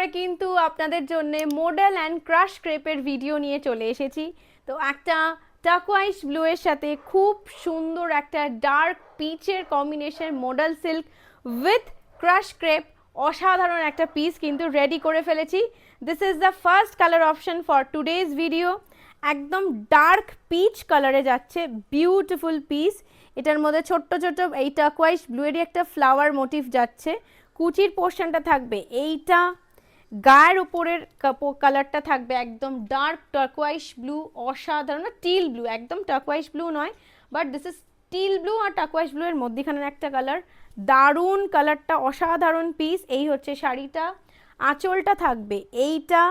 পরে কিন্তু আপনাদের জন্য মডেল অ্যান্ড ক্রাশ ক্রেপের ভিডিও নিয়ে চলে এসেছি। তো একটা টাকওয়াইশ ব্লু এর সাথে খুব সুন্দর একটা ডার্ক পিচের combination model silk with crush crepe, অসাধারণ একটা পিস কিন্তু রেডি করে ফেলেছি। This is the first colour option for today's video. একদম ডার্ক পিচ কালারে যাচ্ছে, বিউটিফুল পিস। এটার মধ্যে ছোট্ট ছোট্ট এই টাকওয়াইশ ব্লুয়েরই একটা ফ্লাওয়ার মোটিভ যাচ্ছে। কুচির পোর্শনটা থাকবে এইটা, গায়ের উপরের কালারটা থাকবে একদম ডার্ক টাকওয়াইশ ব্লু, অসাধারণ, টিল ব্লু, একদম টাকওয়াইশ ব্লু নয়, but this is teal blue আর টাকওয়াইশ ব্লু এর মধ্যখানের একটা কালার। দারুণ কালারটা, অসাধারণ পিস। এই হচ্ছে শাড়িটা, আঁচলটা থাকবে এইটা,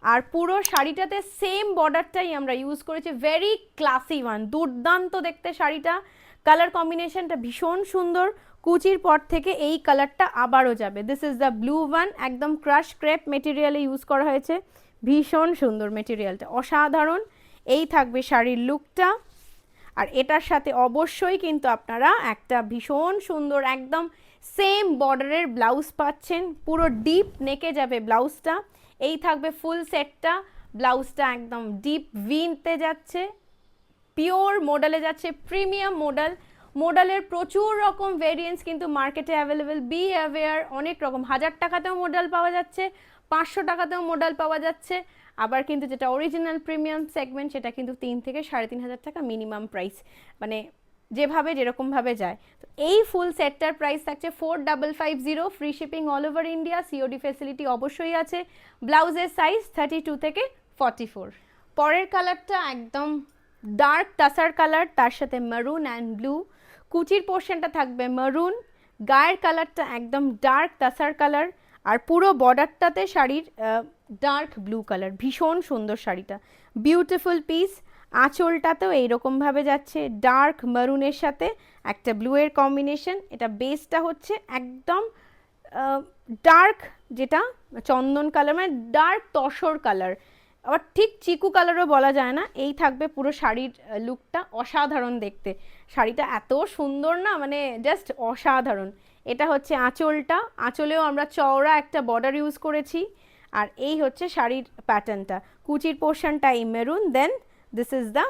আর পুরো শাড়িটাতে সেম বর্ডারটাই আমরা ইউজ করেছি, ভেরি ক্লাসি ওয়ান, দুর্দান্ত দেখতে শাড়িটা। কালার কম্বিনেশনটা ভীষণ সুন্দর, কুচির পর থেকে এই কালারটা আবারও যাবে। This is the blue one, একদম ক্রাশ ক্রেপ মেটেরিয়ালে ইউজ করা হয়েছে, ভীষণ সুন্দর মেটেরিয়ালটা, অসাধারণ। এই থাকবে শাড়ির লুকটা, আর এটার সাথে অবশ্যই কিন্তু আপনারা একটা ভীষণ সুন্দর একদম সেম বর্ডারের ব্লাউজ পাচ্ছেন, পুরো ডিপ নেকে যাবে ব্লাউজটা। এই থাকবে ফুল সেটটা, ব্লাউজটা একদম ডিপ ভিনতে যাচ্ছে, পিওর মডেলে যাচ্ছে, প্রিমিয়াম মডেল। মডেলের প্রচুর রকম ভেরিয়েন্টস কিন্তু মার্কেটে অ্যাভেলেবেল, বি অ্যাওয়্যার, অনেক রকম। 1000 টাকাতেও মডেল পাওয়া যাচ্ছে, 500 টাকাতেও মডেল পাওয়া যাচ্ছে, আবার কিন্তু যেটা অরিজিনাল প্রিমিয়াম সেগমেন্ট সেটা কিন্তু 3 থেকে 3500 টাকা মিনিমাম প্রাইস, মানে যেভাবে যেরকমভাবে যায়। তো এই ফুল সেটটার প্রাইস থাকছে 4550, free shipping all over India, COD facility অবশ্যই আছে। ব্লাউজের সাইজ 32 থেকে 44। পরের কালারটা একদম ডার্ক টাসার কালার, তার সাথে মারুন অ্যান্ড ব্লু, কুচির পোর্শনটা থাকবে মারুন, গায়ের কালারটা একদম ডার্ক টাসার কালার, আর পুরো বর্ডারটাতে শাড়ির ডার্ক ব্লু কালার, ভীষণ সুন্দর শাড়িটা, বিউটিফুল পিস। আঁচলটাতেও এইরকমভাবে যাচ্ছে ডার্ক মারুনের সাথে একটা ব্লু এর কম্বিনেশন। এটা বেসটা হচ্ছে একদম ডার্ক, যেটা চন্দন কালার, মানে ডার্ক তসর কালার, আবার ঠিক চিকু কালারও বলা যায় না। এই থাকবে পুরো শাড়ির লুকটা, অসাধারণ দেখতে। শাড়িটা এত সুন্দর না, মানে জাস্ট অসাধারণ। এটা হচ্ছে আঁচলটা, আঁচলেও আমরা চওড়া একটা বর্ডার ইউজ করেছি, আর এই হচ্ছে শাড়ির প্যাটার্নটা। কুচির পোর্শনটা এই maroon, then this is the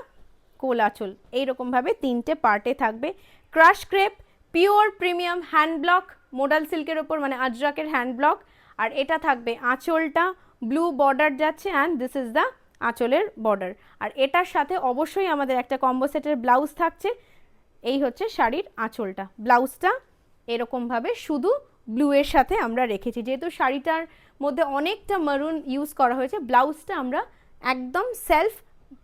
কোল আঁচল। এইরকমভাবে 3টে পার্টে থাকবে। Crush crepe, pure premium hand block, modal সিল্কের ওপর, মানে আজরাকের হ্যান্ড ব্লক। আর এটা থাকবে আঁচলটা, ব্লু বর্ডার যাচ্ছে, অ্যান্ড দিস ইজ দ্য আঁচলের বর্ডার। আর এটার সাথে অবশ্যই আমাদের একটা কম্বো সেটের ব্লাউজ থাকছে। এই হচ্ছে শাড়ির আঁচলটা, ব্লাউজটা এরকমভাবে শুধু ব্লু এর সাথে আমরা রেখেছি, যেহেতু শাড়িটার মধ্যে অনেকটা মারুন ইউজ করা হয়েছে, ব্লাউজটা আমরা একদম সেলফ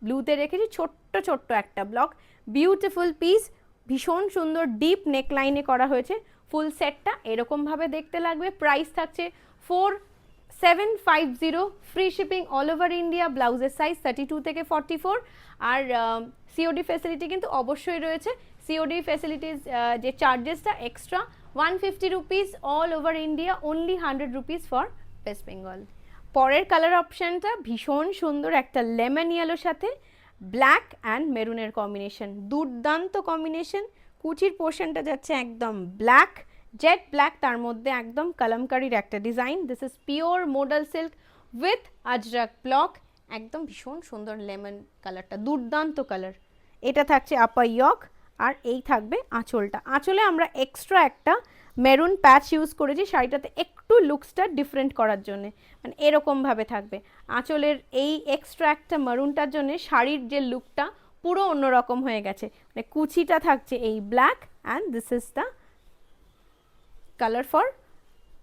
ব্লুতে রেখেছি, ছোট্ট ছোট্ট একটা ব্লক। বিউটিফুল পিস, ভীষণ সুন্দর ডিপ নেকলাইনে করা হয়েছে। ফুল সেটটা এরকমভাবে দেখতে লাগবে। প্রাইস থাকছে 4750, free shipping all over India, ব্লাউজের সাইজ 32 থেকে 44, আর সিওডি ফেসিলিটি কিন্তু অবশ্যই রয়েছে। সিওডি ফেসিলিটিস যে চার্জেসটা extra 150 rupees all over India, only 100 rupees for West Bengal. পরের কালার অপশানটা ভীষণ সুন্দর, একটা লেমন ইয়েলোর সাথে ব্ল্যাক অ্যান্ড মেরুনের কম্বিনেশন, দুর্দান্ত কম্বিনেশন। কুচির পোর্শনটা যাচ্ছে একদম ব্ল্যাক, জেট ব্ল্যাক, তার মধ্যে একদম কলমকারির একটা design. This is pure modal silk with Ajrak block, একদম ভীষণ সুন্দর লেমন কালারটা, দুর্দান্ত কালার। এটা থাকছে আপার ইয়ক, আর এই থাকবে আঁচলটা। আঁচলে আমরা এক্সট্রা একটা মেরুন প্যাচ ইউজ করেছি শাড়িটাতে একটু লুকসটা ডিফারেন্ট করার জন্য, মানে এরকমভাবে থাকবে আঁচলের এই এক্সট্রা একটা মারুনটার জন্য শাড়ির যে লুকটা পুরো অন্যরকম হয়ে গেছে। মানে কুচিটা থাকছে এই black, and this is the colour for,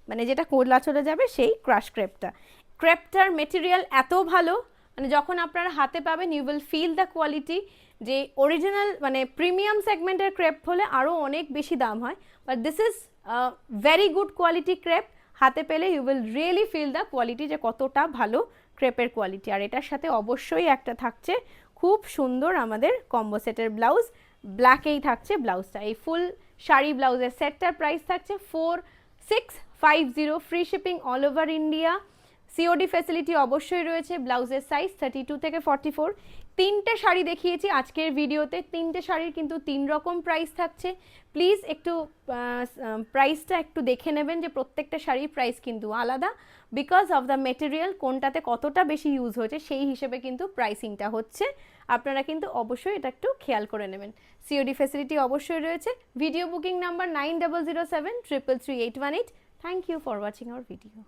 মানে যেটা কোলা চলে যাবে সেই ক্রাশ ক্রেপটা। ক্রেপটার মেটেরিয়াল এত ভালো, মানে যখন আপনারা হাতে পাবেন you will feel the quality. যে অরিজিনাল মানে প্রিমিয়াম সেগমেন্টের ক্রেপ হলে আরও অনেক বেশি দাম হয়, but this is very good quality crepe. হাতে পেলে you will really feel the quality, যে কতটা ভালো ক্রেপের কোয়ালিটি। আর এটার সাথে অবশ্যই একটা থাকছে খুব সুন্দর আমাদের কম্বো সেটের ব্লাউজ, ব্ল্যাকেই থাকছে ব্লাউজটা। এই ফুল শাড়ি ব্লাউজের সেটটার প্রাইস থাকছে 4650, free shipping all over India. COD facility অবশ্যই রয়েছে। ব্লাউজের সাইজ 32 থেকে 44। তিনটে শাড়ি দেখিয়েছি আজকের ভিডিওতে, তিনটে শাড়ির কিন্তু 3 রকম প্রাইস থাকছে। প্লিজ একটু প্রাইসটা একটু দেখে নেবেন যে প্রত্যেকটা শাড়ির প্রাইস কিন্তু আলাদা, বিকজ অফ দ্য মেটেরিয়াল, কোনটাতে কতটা বেশি ইউজ হয়েছে সেই হিসেবে কিন্তু প্রাইসিংটা হচ্ছে। আপনারা কিন্তু অবশ্যই এটা একটু খেয়াল করে নেবেন। সিওডি ফ্যাসিলিটি অবশ্যই রয়েছে। Video booking number 9007 333 818। Thank you for watching our video.